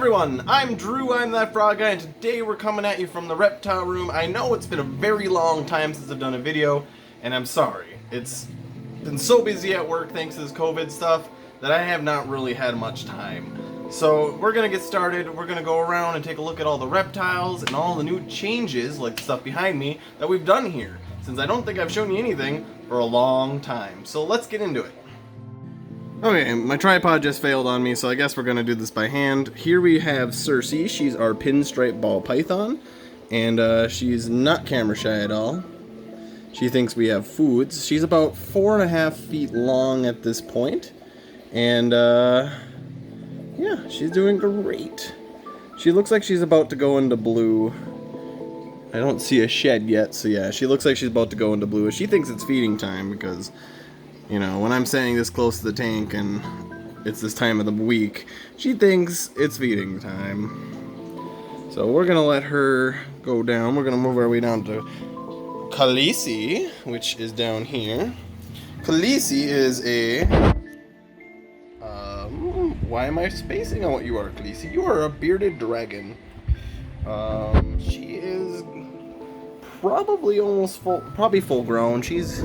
everyone, I'm Drew, I'm that frog guy, and today we're coming at you from the reptile room. I know it's been a very long time since I've done a video, and I'm sorry. It's been so busy at work thanks to this COVID stuff that I have not really had much time. So we're gonna get started. We're gonna go around and take a look at all the reptiles and all the new changes, like the stuff behind me, that we've done here, since I don't think I've shown you anything for a long time. So let's get into it. Okay, my tripod just failed on me, so I guess we're gonna do this by hand. Here we have Circe. She's our pinstripe ball python, and she's not camera shy at all. She thinks we have foods. She's about 4.5 feet long at this point, and yeah, she's doing great. She looks like she's about to go into blue. I don't see a shed yet, so yeah, she looks like she's about to go into blue. She thinks it's feeding time because, you know, when I'm standing this close to the tank and it's this time of the week, she thinks it's feeding time. So we're gonna let her go down. We're gonna move our way down to Khaleesi, which is down here. Khaleesi is a... why am I spacing on what you are, Khaleesi? You are a bearded dragon. She is probably almost probably full grown. She's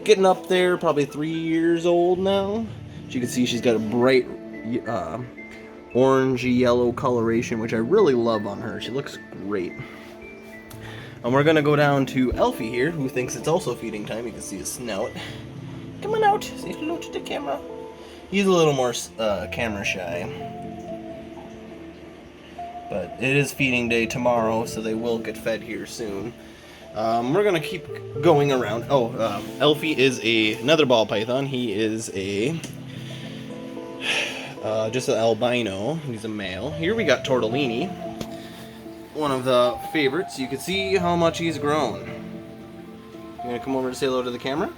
getting up there, probably 3 years old now. As you can see, she's got a bright orangey yellow coloration, which I really love on her. She looks great. And we're gonna go down to Elfie here, who thinks it's also feeding time. You can see his snout. Come on out, say hello to the camera. He's a little more camera shy. But it is feeding day tomorrow, so they will get fed here soon. We're gonna keep going around. Elfie is another ball python. He is just an albino. He's a male. Here we got Tortellini, one of the favorites. You can see how much he's grown. You gonna come over to say hello to the camera?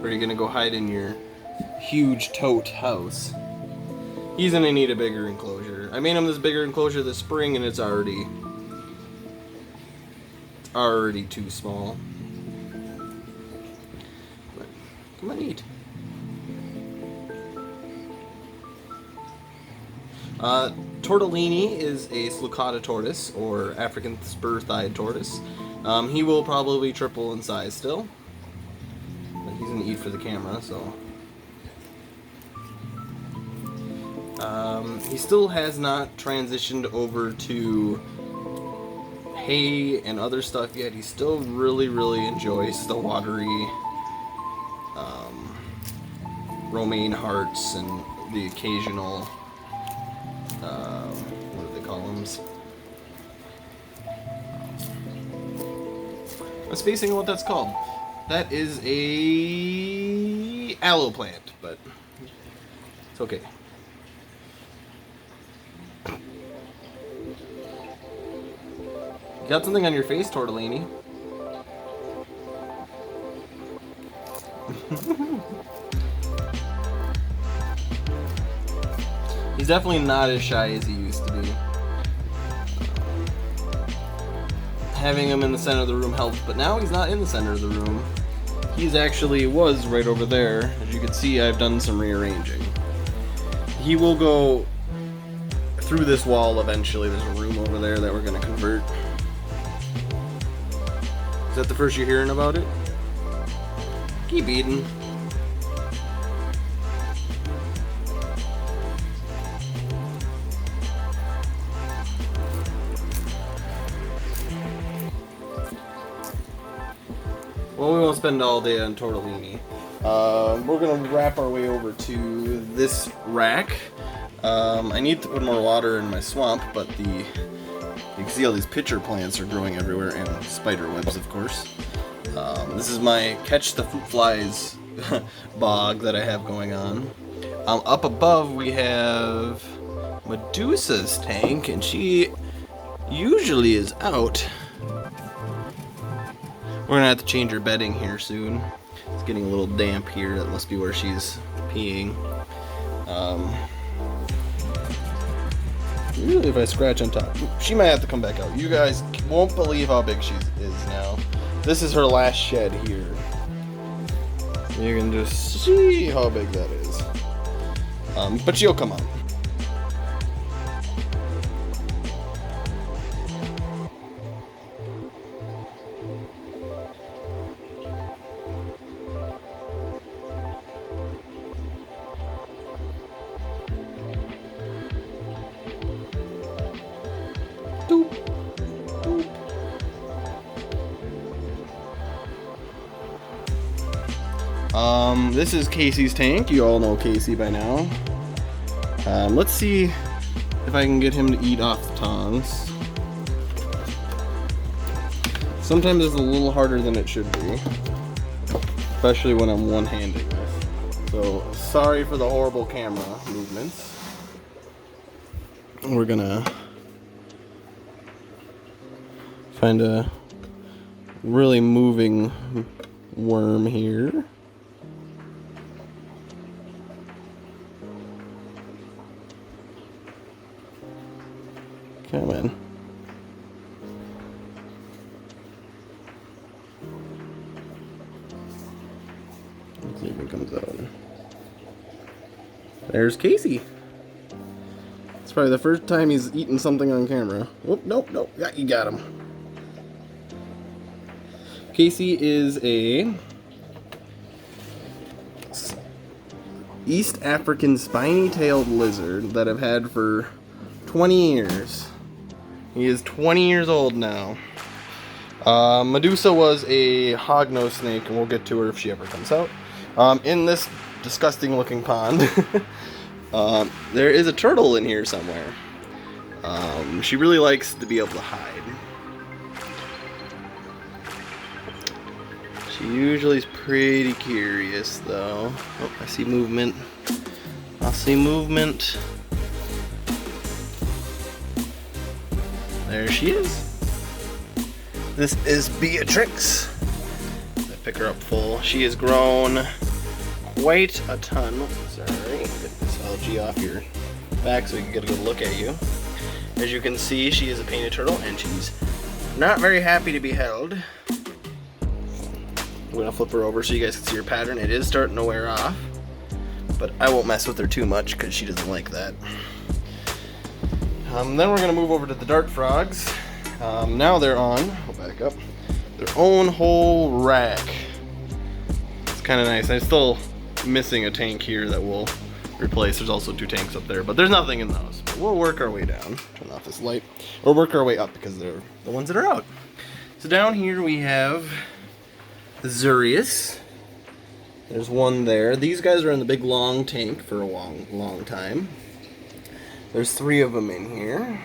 Or are you gonna go hide in your huge tote house? He's gonna need a bigger enclosure. I made him this bigger enclosure this spring, and it's already too small. But come on, eat. Tortellini is a sulcata tortoise, or African spur-thighed tortoise. He will probably triple in size still, but he's gonna eat for the camera, so. He still has not transitioned over to hay and other stuff yet. He still really enjoys the watery romaine hearts and the occasional what do they call them? I'm spacing on what that's called. That is a aloe plant, but it's okay. You got something on your face, Tortellini. He's definitely not as shy as he used to be. Having him in the center of the room helped, but now he's not in the center of the room. He's actually was right over there. As you can see, I've done some rearranging. He will go through this wall eventually. There's a room over there that we're going to convert. Is that the first you're hearing about it? Keep eating. Well, we won't spend all day on Tortellini. We're going to wrap our way over to this rack. I need to put more water in my swamp, but you can see all these pitcher plants are growing everywhere, and spider webs, of course. This is my catch the fruit flies bog that I have going on. Up above we have Medusa's tank, and she usually is out. We're gonna have to change her bedding here soon. It's getting a little damp here. That must be where she's peeing. Usually if I scratch on top, she might have to come back out. You guys won't believe how big she is now. This is her last shed here. You can just see how big that is. But she'll come out. This is Casey's tank. You all know Casey by now. Let's see if I can get him to eat off the tongs. Sometimes it's a little harder than it should be, especially when I'm one-handed this. So sorry for the horrible camera movements. We're gonna find a really moving worm here. Come in. Let's see if it comes out. There's Casey. It's probably the first time he's eaten something on camera. Whoop, nope, nope. Yeah, you got him. Casey is a East African spiny-tailed lizard that I've had for 20 years. He is 20 years old now. Medusa was a hognose snake, and we'll get to her if she ever comes out. In this disgusting looking pond, there is a turtle in here somewhere. She really likes to be able to hide. She usually is pretty curious though. Oh, I see movement. I see movement. There she is. This is Beatrix. I pick her up full. She has grown quite a ton. Sorry, get this algae off your back so we can get a good look at you. As you can see, she is a painted turtle and she's not very happy to be held. I'm gonna flip her over so you guys can see her pattern. It is starting to wear off, but I won't mess with her too much because she doesn't like that. Then we're gonna move over to the dart frogs. Now they're on, I'll back up, their own whole rack. It's kind of nice. I'm still missing a tank here that we'll replace. There's also 2 tanks up there, but there's nothing in those. But we'll work our way down. Turn off this light. Or work our way up because they're the ones that are out. So down here we have Zurius. There's one there. These guys are in the big long tank for a long time. There's 3 of them in here.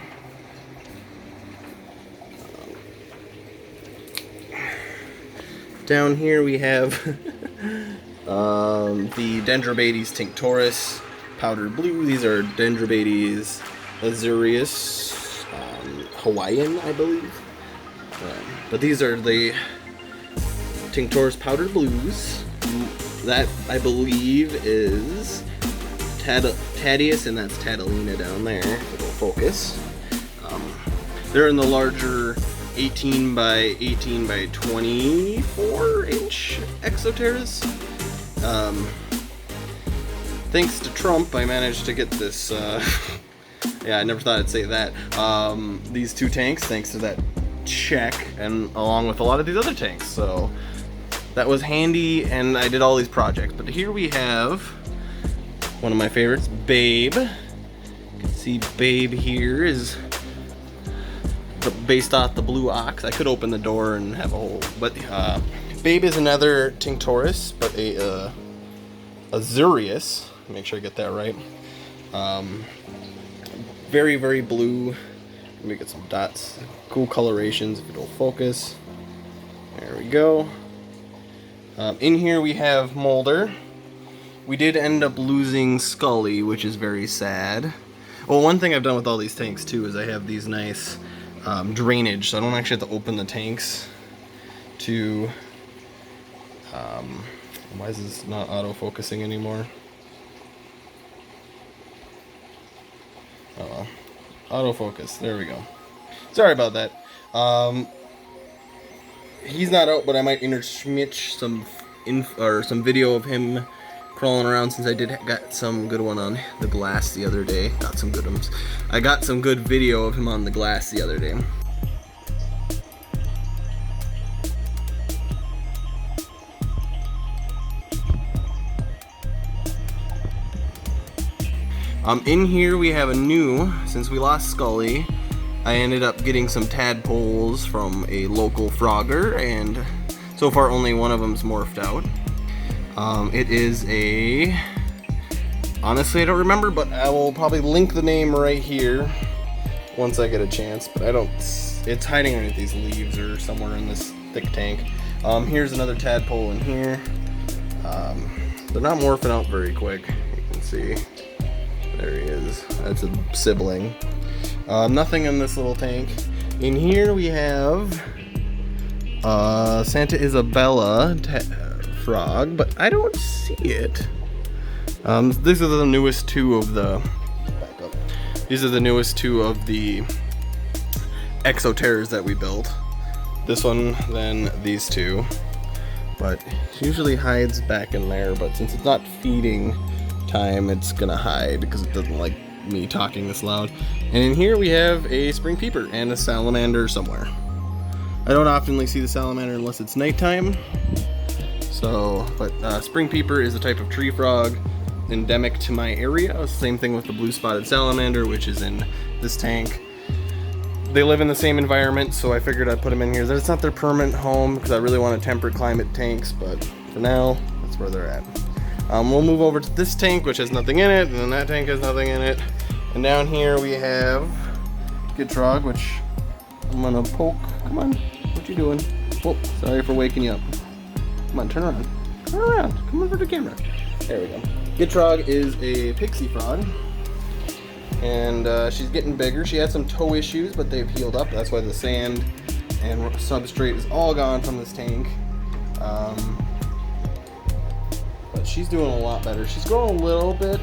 Down here we have the Dendrobates tinctoris, powdered blue. These are Dendrobates azurius, Hawaiian, I believe. But these are the tinctoris powdered blues. That, I believe, is Tadius, and that's Tatalina down there. It'll focus. They're in the larger 18 by 18 by 24 inch exoteras. Thanks to Trump, I managed to get this. Yeah, I never thought I'd say that. These 2 tanks, thanks to that check, and along with a lot of these other tanks. So that was handy, and I did all these projects. But here we have one of my favorites, Babe. You can see Babe here is based off the blue ox. I could open the door and have a whole, but Babe is another tinctoris, but a Zurius. Make sure I get that right. Very, very blue. Let me get some dots. Cool colorations if it'll focus. There we go. In here we have Molder. We did end up losing Scully, which is very sad. Well, one thing I've done with all these tanks too is I have these nice drainage, so I don't actually have to open the tanks to... why is this not auto-focusing anymore? Oh well. Autofocus, there we go. Sorry about that. He's not out, but I might intermitch some video of him crawling around, since I got some good one on the glass the other day. Not some good ones. I got some good video of him on the glass the other day. In here we have a new, since we lost Scully, I ended up getting some tadpoles from a local frogger, and so far only one of them's morphed out. It is a, honestly I don't remember, but I will probably link the name right here once I get a chance, but I don't, it's hiding underneath these leaves or somewhere in this thick tank. Here's another tadpole in here. They're not morphing out very quick, you can see. There he is, that's a sibling. Nothing in this little tank. In here we have Santa Isabella frog, but I don't see it. These are the newest two of the, back up. These are the newest two of the exoterrors that we built. This one, then these two. But it usually hides back in there, but since it's not feeding time, it's gonna hide because it doesn't like me talking this loud. And in here we have a spring peeper and a salamander somewhere. I don't often see the salamander unless it's nighttime. So, but spring peeper is a type of tree frog endemic to my area. Same thing with the blue spotted salamander, which is in this tank. They live in the same environment, so I figured I'd put them in here. It's not their permanent home because I really want to temperate climate tanks, but for now, that's where they're at. We'll move over to this tank, which has nothing in it, and then that tank has nothing in it. And down here we have Gitrog, which I'm gonna poke. Come on, what you doing? Oh, sorry for waking you up. Come on, turn around. Turn around. Come over to the camera. There we go. Gitrog is a pixie frog. And she's getting bigger. She had some toe issues, but they've healed up. That's why the sand and substrate is all gone from this tank. But she's doing a lot better. She's growing a little bit.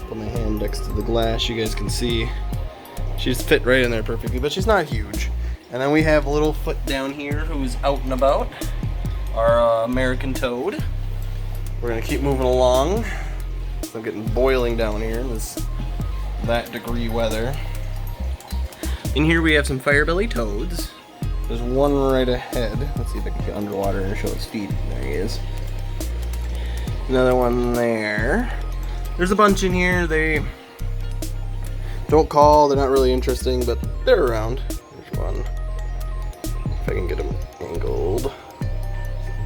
Put my hand next to the glass, you guys can see. She's fit right in there perfectly, but she's not huge. And then we have Littlefoot down here who's out and about. Our American toad. We're gonna keep moving along. I'm getting boiling down here in this that degree weather. In here we have some firebelly toads. There's one right ahead. Let's see if I can get underwater and show his feet. There he is. Another one there. There's a bunch in here. They don't call, they're not really interesting, but they're around. There's one. If I can get them angled.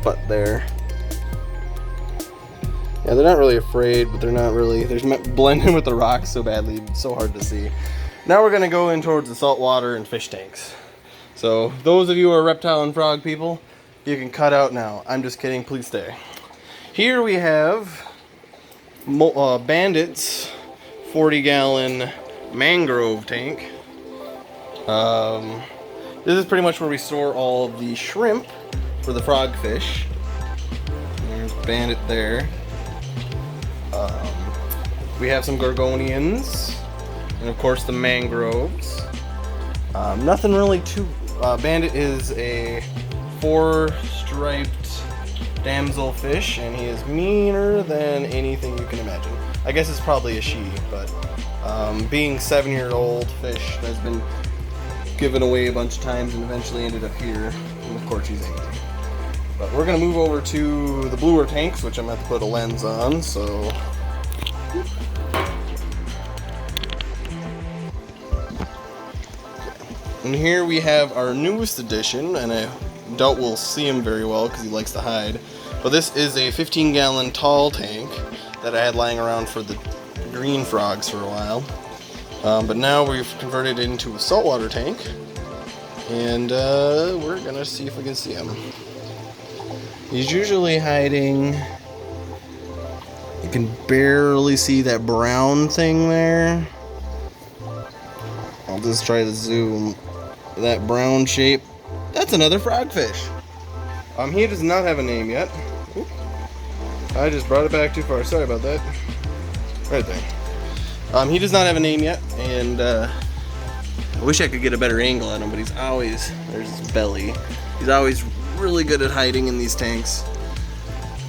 Butt there. Yeah, they're not really afraid, but they're not really, they're blending with the rocks so badly, it's so hard to see. Now we're gonna go in towards the saltwater and fish tanks. So those of you who are reptile and frog people, you can cut out now. I'm just kidding, please stay. Here we have Bandit's 40-gallon mangrove tank. This is pretty much where we store all of the shrimp for the frogfish. There's Bandit there. We have some gorgonians, and of course the mangroves. Nothing really too... Bandit is a 4-striped damselfish, and he is meaner than anything you can imagine. I guess it's probably a she, but being 7-year-old fish has been given away a bunch of times and eventually ended up here, and of course he's angry. But we're gonna move over to the bluer tanks, which I'm gonna have to put a lens on, so... And here we have our newest addition, and I doubt we'll see him very well because he likes to hide. But this is a 15-gallon tall tank that I had lying around for the green frogs for a while. But now we've converted it into a saltwater tank, and we're gonna see if we can see him. He's usually hiding. You can barely see that brown thing there. I'll just try to zoom. That brown shape, that's another frogfish. He does not have a name yet. Oop. I just brought it back too far, sorry about that. Right there. He does not have a name yet, and I wish I could get a better angle at him, but he's always, there's his belly. He's always really good at hiding in these tanks.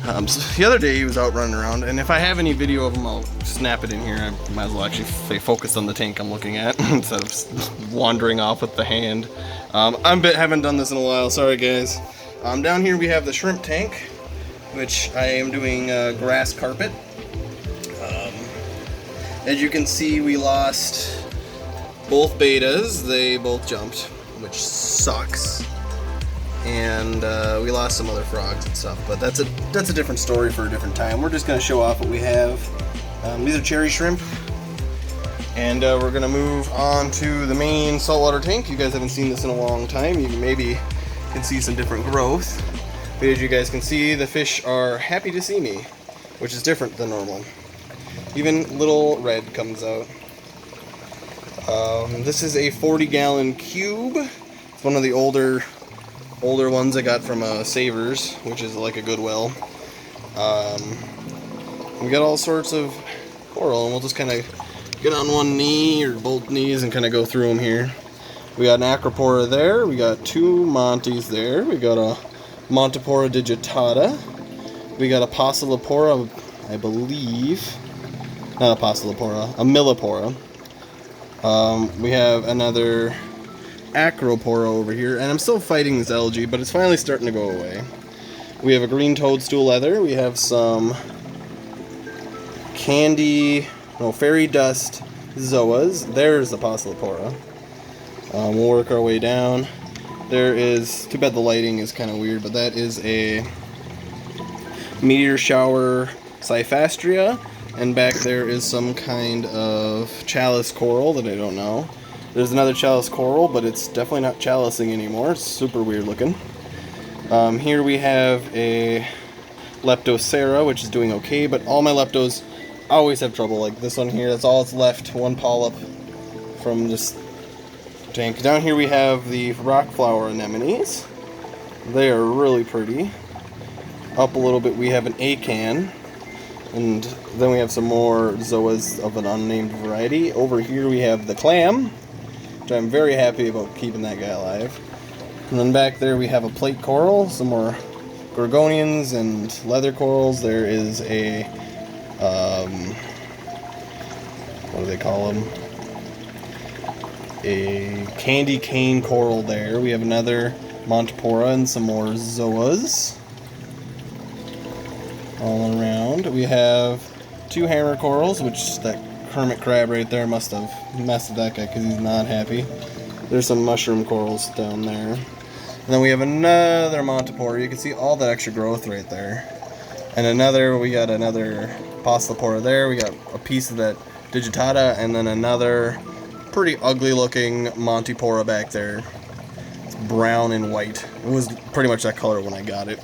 So the other day he was out running around, and if I have any video of him, I'll snap it in here. I might as well actually stay focused on the tank I'm looking at instead of wandering off with the hand. Haven't done this in a while, sorry guys. Down here we have the shrimp tank, which I am doing grass carpet. As you can see, we lost both betas. They both jumped, which sucks. and we lost some other frogs and stuff. But that's a different story for a different time. We're just gonna show off what we have. These are cherry shrimp, and we're gonna move on to the main saltwater tank. You guys haven't seen this in a long time. You maybe can see some different growth. But as you guys can see, the fish are happy to see me, which is different than normal. Even little red comes out. This is a 40-gallon cube. It's one of the older ones I got from Savers, which is like a Goodwill. We got all sorts of coral, and we'll just kind of get on one knee or both knees and kind of go through them here. We got an Acropora there. We got two Montes there. We got a Montipora digitata. We got a Pocillopora, I believe. Not a Pocillopora, a Millipora. We have another Acropora over here, and I'm still fighting this algae, but it's finally starting to go away. We have a green toadstool leather. We have some fairy dust zoas. There's the Pocillopora. We'll work our way down. There is, too bad the lighting is kind of weird, but that is a meteor shower Cyphastria. And back there is some kind of chalice coral that I don't know. There's another chalice coral, but it's definitely not chalicing anymore. It's super weird looking. Here we have a Leptocera, which is doing okay, but all my leptos always have trouble. Like this one here, that's all it's left, one polyp from this tank. Down here we have the rock flower anemones. They are really pretty. Up a little bit we have an acan. And then we have some more zoas of an unnamed variety. Over here we have the clam, which I'm very happy about keeping that guy alive. And then back there we have a plate coral, some more gorgonians and leather corals. There is a, what do they call them? A candy cane coral there. We have another Montipora and some more zoas. All around. We have two hammer corals, which that hermit crab right there must have messed with that guy because he's not happy. There's some mushroom corals down there. And then we have another Montipora. You can see all that extra growth right there. And we got another Pocillopora there. We got a piece of that digitata, and then another pretty ugly looking Montipora back there. It's brown and white. It was pretty much that color when I got it.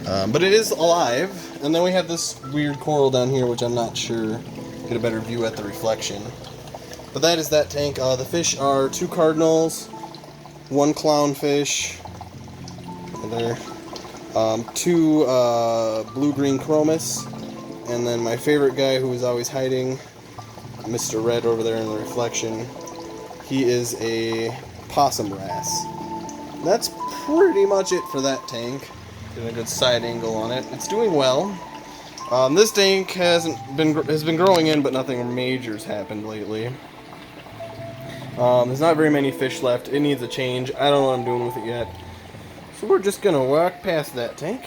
But it is alive. And then we have this weird coral down here, which I'm not sure. Get a better view at the reflection. But that is that tank. The fish are two cardinals, one clownfish, there, two blue-green chromis, and then my favorite guy who is always hiding, Mr. Red over there in the reflection. He is a possum wrasse. That's pretty much it for that tank. Getting a good side angle on it. It's doing well. This tank has been growing in, but nothing major's happened lately. There's not very many fish left. It needs a change. I don't know what I'm doing with it yet. So we're just gonna walk past that tank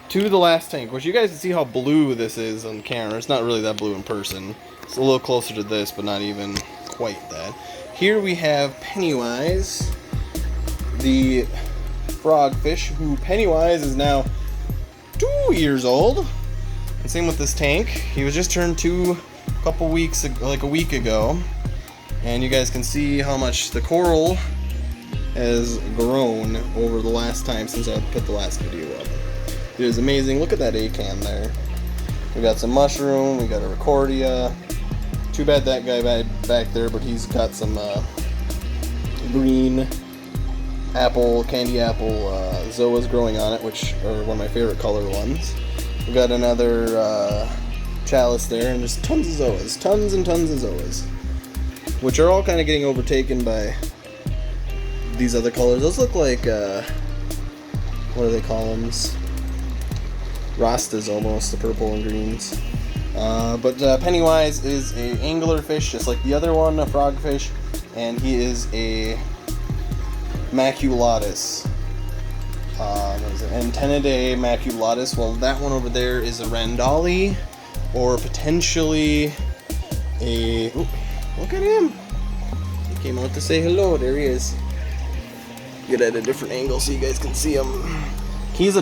to the last tank, which you guys can see how blue this is on camera. It's not really that blue in person. It's a little closer to this, but not even quite that. Here we have Pennywise, the frogfish, who Pennywise is now 2 years old. And same with this tank. He was just turned 2 a couple weeks ago, like a week ago. And you guys can see how much the coral has grown over the last time since I put the last video up. It is amazing. Look at that acan there. We got some mushroom, we got a Recordia. Too bad that guy back there, but he's got some green apple, candy apple zoas growing on it, which are one of my favorite color ones. We got another chalice there, and there's tons of zoas, tons and tons of zoas, which are all kind of getting overtaken by these other colors. Those look like what do they call them? Rastas almost, the purple and greens. But Pennywise is a anglerfish, just like the other one, a frogfish, and he is a maculatus. What is it? Antennae maculatus. Well, that one over there is a Randolli, or potentially a... Ooh, look at him! He came out to say hello. There he is. Get at a different angle so you guys can see him. He's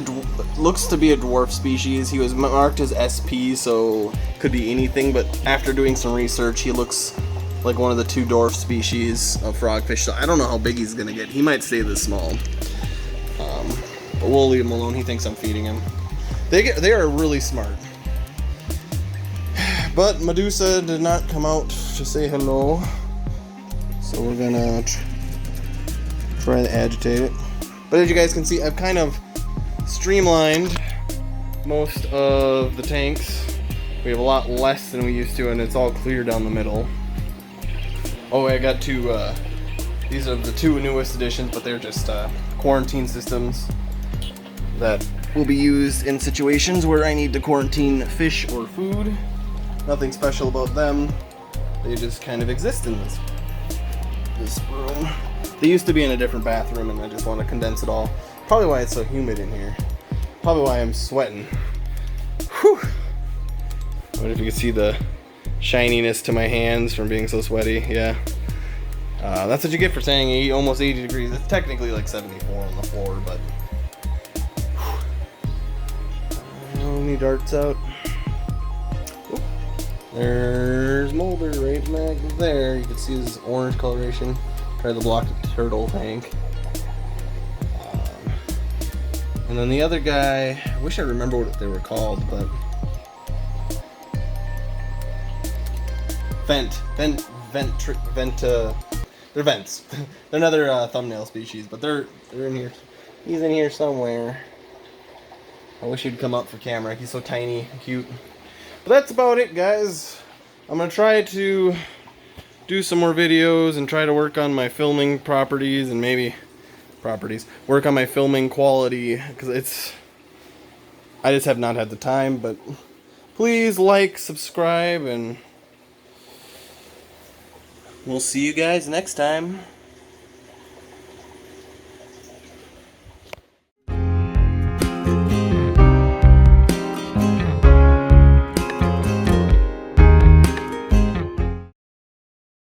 looks to be a dwarf species. He was marked as SP, so could be anything, but after doing some research, he looks like one of the 2 dwarf species of frogfish, so I don't know how big he's gonna get. He might stay this small. But we'll leave him alone. He thinks I'm feeding him. They are really smart. But Medusa did not come out to say hello, so we're gonna try to agitate it. But as you guys can see, I've kind of streamlined most of the tanks. We have a lot less than we used to, and it's all clear down the middle. Oh, I got 2, these are the 2 newest additions, but they're just quarantine systems that will be used in situations where I need to quarantine fish or food. Nothing special about them. They just kind of exist in this room. They used to be in a different bathroom, and I just want to condense it all. Probably why it's so humid in here. Probably why I'm sweating. Whew. I wonder if you can see the shininess to my hands from being so sweaty. Yeah. That's what you get for saying almost 80 degrees. It's technically like 74 on the floor, but... Any darts out? Oop. There's Mulder right back there. You can see his orange coloration. Try the block turtle tank. And then the other guy, I wish I remember what they were called, but they're vents. They're another thumbnail species, but they're in here. He's in here somewhere. I wish he'd come up for camera. He's so tiny and cute. But that's about it, guys. I'm gonna try to do some more videos and try to work on my filming properties and maybe work on my filming quality, because I just have not had the time. But please like, subscribe, and we'll see you guys next time.